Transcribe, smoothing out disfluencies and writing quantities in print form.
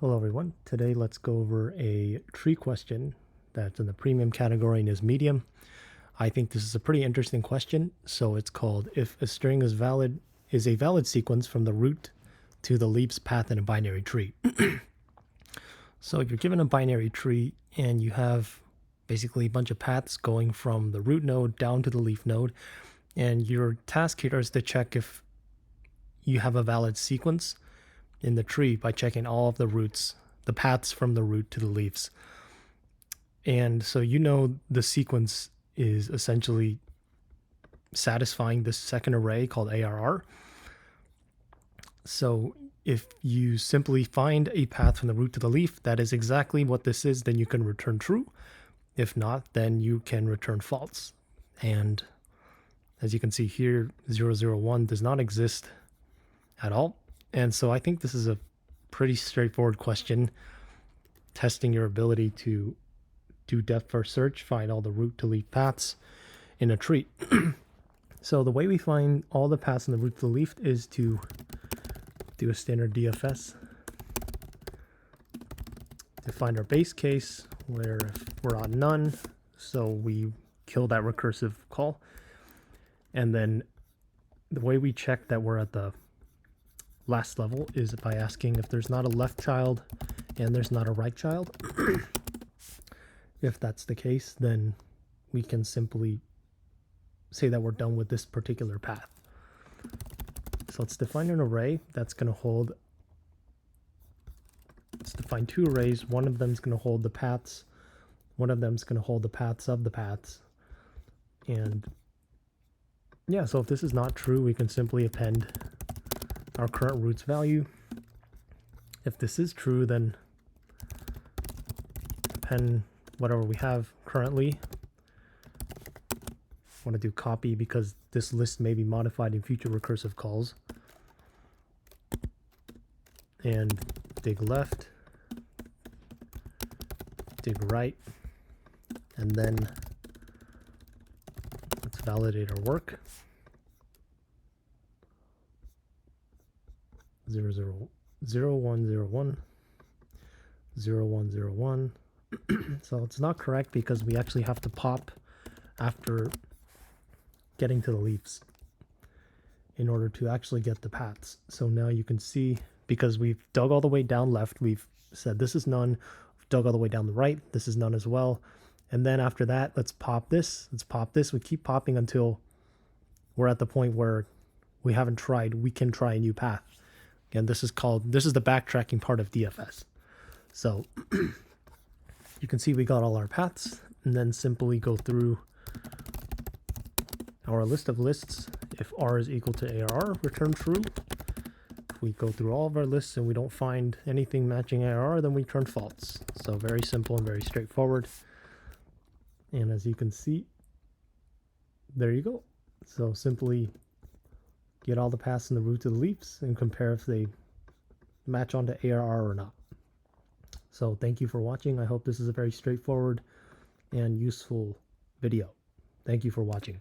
Hello everyone. Today let's go over a tree question that's in the premium category and is medium. I think this is a pretty interesting question. So it's called if a string is a valid sequence from the root to the leaf's path in a binary tree. So you're given a binary tree and you have basically a bunch of paths going from the root node down to the leaf node, and your task here is to check if you have a valid sequence in the tree by checking all of the roots, the paths from the root to the leaves. And so the sequence is essentially satisfying this second array called ARR. So if you simply find a path from the root to the leaf that is exactly what this is, then you can return true. If not, then you can return false. And as you can see here, 001 does not exist at all. And so I think this is a pretty straightforward question, testing your ability to do depth first search, find all the root to leaf paths in a tree. So the way we find all the paths in the root to the leaf is to do a standard DFS to find our base case, where if we're on none, so we kill that recursive call. And then the way we check that we're at the last level is by asking if there's not a left child and there's not a right child. If that's the case, then we can simply say that we're done with this particular path. So let's define an array that's going to hold, let's define two arrays. One of them is going to hold the paths. One of them is going to hold the paths of the paths. And yeah, so if this is not true, we can simply append our current roots value. If this is true, then append whatever we have currently. I want to do copy because this list may be modified in future recursive calls. And dig left, dig right, and then let's validate our work. 0101, 0101. So it's not correct because we actually have to pop after getting to the leaves in order to actually get the paths. So now you can see, because we've dug all the way down left, we've said this is none, we've dug all the way down the right, this is none as well. And then after that, let's pop this, we keep popping until we're at the point where we haven't tried, we can try a new path. Again, this is the backtracking part of DFS. So you can see we got all our paths, and then simply go through our list of lists. If R is equal to ARR, return true. If we go through all of our lists and we don't find anything matching ARR, then we return false. So very simple and very straightforward. And as you can see, there you go. So simply get all the paths in the root to the leaves and compare if they match onto ARR or not. So thank you for watching. I hope this is a very straightforward and useful video. Thank you for watching.